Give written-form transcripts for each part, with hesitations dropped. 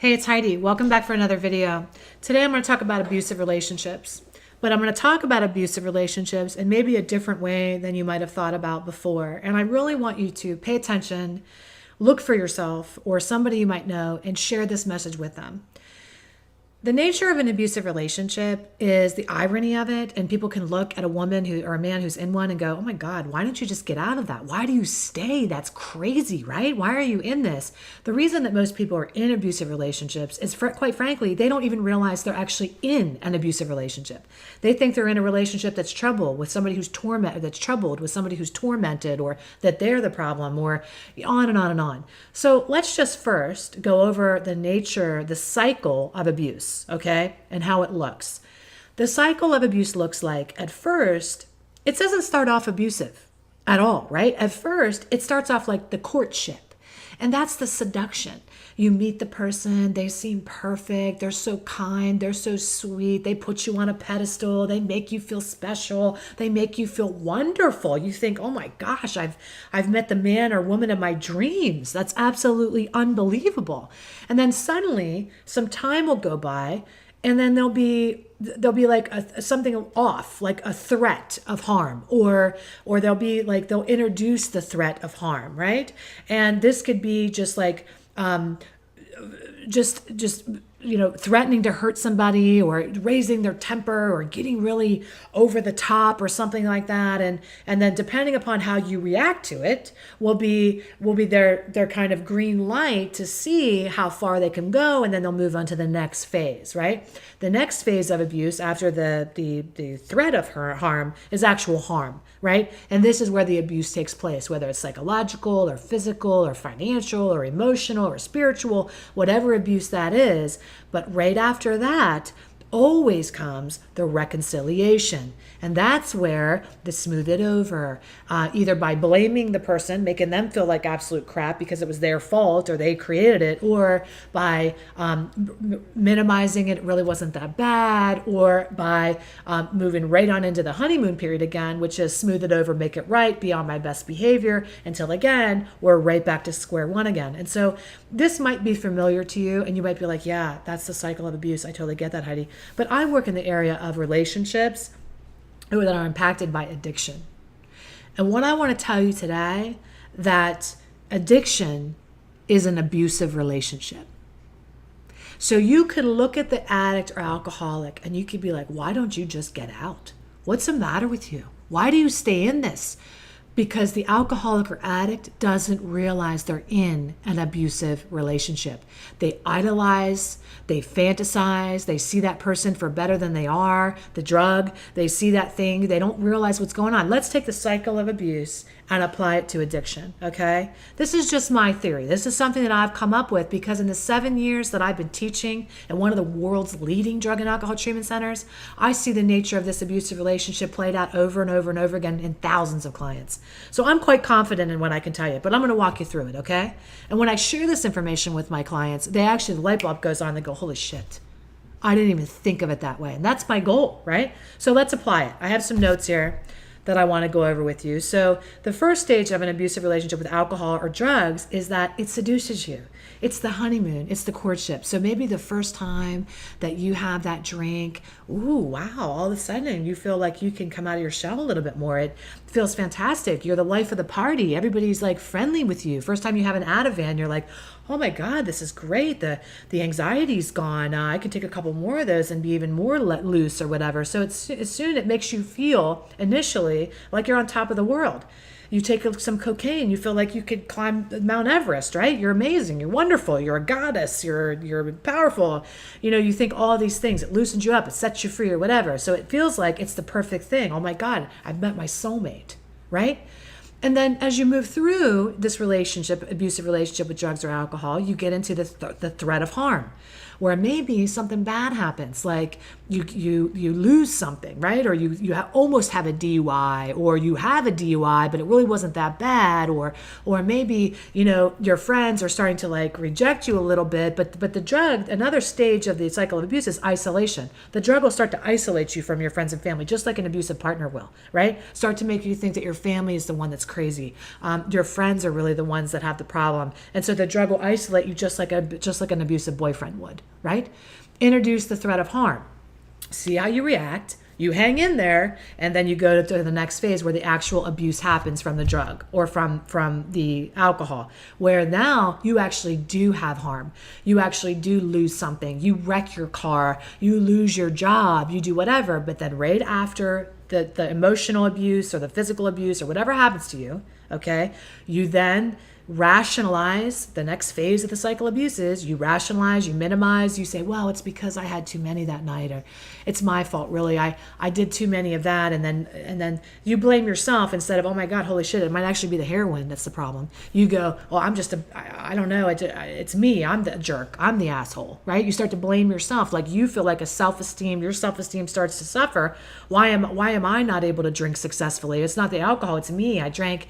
Hey, it's Heidi. Welcome back for another video. Today I'm going to talk about abusive relationships, but I'm going to talk about abusive relationships in maybe a different way than you might have thought about before. And I really want you to pay attention, look for yourself or somebody you might know, and share this message with them. The nature of an abusive relationship is the irony of it, and people can look at a woman or a man who's in one and go, oh my God, why don't you just get out of that? Why do you stay? That's crazy, right? Why are you in this? The reason that most people are in abusive relationships is, quite frankly, they don't even realize they're actually in an abusive relationship. They think they're in a relationship that's troubled with somebody who's troubled with somebody who's tormented, or that they're the problem, or on and on and on. So let's just first go over the nature, the cycle of abuse. Okay, and how it looks. The cycle of abuse looks like, at first, it doesn't start off abusive at all, right? At first, it starts off like the courtship, and that's the seduction. You meet the person, they seem perfect, they're so kind, they're so sweet, they put you on a pedestal, they make you feel special, they make you feel wonderful. You think, oh my gosh, I've met the man or woman of my dreams. That's absolutely unbelievable. And then suddenly some time will go by, and then there'll be like something off, like a threat of harm, or they'll be like, they'll introduce the threat of harm, right? And this could be just like just threatening to hurt somebody, or raising their temper, or getting really over the top, or something like that. And then depending upon how you react to it will be their kind of green light to see how far they can go, and then they'll move on to the next phase, right? The next phase of abuse after the threat of harm is actual harm, right? And this is where the abuse takes place, whether it's psychological or physical or financial or emotional or spiritual, whatever abuse that is. But right after that always comes the reconciliation. And that's where the smooth it over, either by blaming the person, making them feel like absolute crap because it was their fault or they created it, or by minimizing it really wasn't that bad, or by moving right on into the honeymoon period again, which is smooth it over, make it right, be on my best behavior, until again, we're right back to square one again. And so this might be familiar to you, and you might be like, yeah, that's the cycle of abuse. I totally get that, Heidi. But I work in the area of relationships that are impacted by addiction. And what I want to tell you today, that addiction is an abusive relationship. So you could look at the addict or alcoholic and you could be like, why don't you just get out? What's the matter with you? Why do you stay in this? Because the alcoholic or addict doesn't realize they're in an abusive relationship. They idolize, they fantasize, they see that person for better than they are, the drug, they see that thing, they don't realize what's going on. Let's take the cycle of abuse and apply it to addiction, okay? This is just my theory. This is something that I've come up with because in the 7 years that I've been teaching at one of the world's leading drug and alcohol treatment centers, I see the nature of this abusive relationship played out over and over and over again in thousands of clients. So I'm quite confident in what I can tell you, but I'm going to walk you through it, okay? And when I share this information with my clients, the light bulb goes on, they go, holy shit, I didn't even think of it that way. And that's my goal, right? So let's apply it. I have some notes here that I want to go over with you. So the first stage of an abusive relationship with alcohol or drugs is that it seduces you. It's the honeymoon, it's the courtship. So maybe the first time that you have that drink, ooh, wow, all of a sudden you feel like you can come out of your shell a little bit more. It feels fantastic. You're the life of the party. Everybody's like friendly with you. First time you have an Ativan, you're like, oh my God, this is great. The anxiety's gone. I can take a couple more of those and be even more let loose or whatever. So soon it makes you feel initially like you're on top of the world. You take some cocaine, you feel like you could climb Mount Everest, right? You're amazing, you're wonderful, you're a goddess, you're powerful. You think all of these things. It loosens you up, it sets you free or whatever. So it feels like it's the perfect thing. Oh my God, I've met my soulmate, right? And then as you move through this relationship, abusive relationship with drugs or alcohol, you get into the threat of harm, where maybe something bad happens, like you lose something, right? Or you almost have a DUI, or you have a DUI, but it really wasn't that bad, or maybe your friends are starting to like reject you a little bit, but the drug, another stage of the cycle of abuse is isolation. The drug will start to isolate you from your friends and family, just like an abusive partner will, right? Start to make you think that your family is the one that's crazy. Your friends are really the ones that have the problem. And so the drug will isolate you just like an abusive boyfriend would, right? Introduce the threat of harm. See how you react. You hang in there, and then you go to the next phase where the actual abuse happens from the drug or from the alcohol, where now you actually do have harm. You actually do lose something. You wreck your car, you lose your job, you do whatever, but then right after the emotional abuse or the physical abuse or whatever happens to you, okay, you then rationalize. The next phase of the cycle of abuse is you rationalize, you minimize, you say, well, it's because I had too many that night, or it's my fault, really. I did too many of that. And then you blame yourself instead of, oh my God, holy shit, it might actually be the heroin that's the problem. You go, well, I don't know. It's me. I'm the jerk. I'm the asshole, right? You start to blame yourself. Like you feel like your self-esteem starts to suffer. Why am I not able to drink successfully? It's not the alcohol. It's me. I drank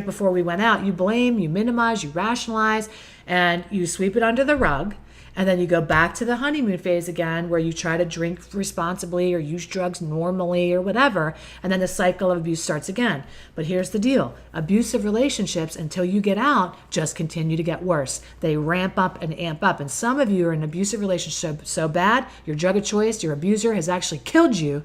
before we went out. You blame, you minimize, you rationalize, and you sweep it under the rug. And then you go back to the honeymoon phase again, where you try to drink responsibly or use drugs normally or whatever. And then the cycle of abuse starts again. But here's the deal. Abusive relationships, until you get out, just continue to get worse. They ramp up and amp up. And some of you are in an abusive relationship so bad, your drug of choice, your abuser has actually killed you.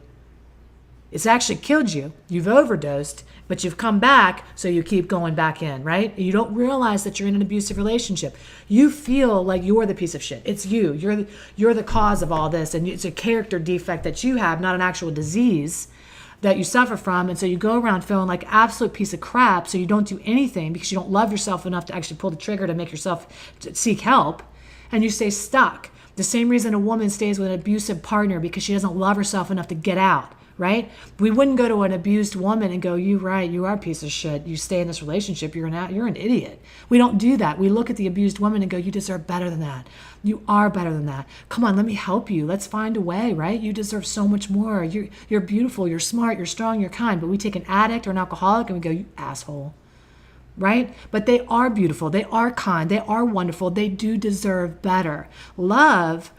It's actually killed you. You've overdosed, but you've come back, so you keep going back in, right? You don't realize that you're in an abusive relationship. You feel like you're the piece of shit. It's you. You're the cause of all this, and it's a character defect that you have, not an actual disease that you suffer from. And so you go around feeling like absolute piece of crap, so you don't do anything because you don't love yourself enough to actually pull the trigger to make yourself seek help, and you stay stuck. The same reason a woman stays with an abusive partner, because she doesn't love herself enough to get out. Right? We wouldn't go to an abused woman and go, you are a piece of shit. You stay in this relationship. You're an idiot. We don't do that. We look at the abused woman and go, you deserve better than that. You are better than that. Come on, let me help you. Let's find a way, right? You deserve so much more. You're beautiful. You're smart. You're strong. You're kind. But we take an addict or an alcoholic and we go, you asshole. Right? But they are beautiful. They are kind. They are wonderful. They do deserve better. Love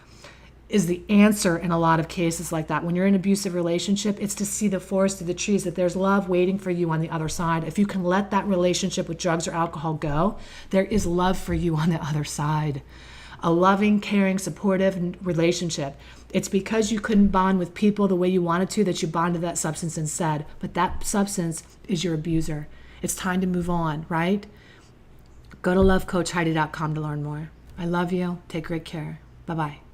is the answer in a lot of cases like that. When you're in an abusive relationship, it's to see the forest through the trees, that there's love waiting for you on the other side. If you can let that relationship with drugs or alcohol go, there is love for you on the other side. A loving, caring, supportive relationship. It's because you couldn't bond with people the way you wanted to that you bonded that substance instead. But that substance is your abuser. It's time to move on, right? Go to lovecoachheidi.com to learn more. I love you. Take great care. Bye-bye.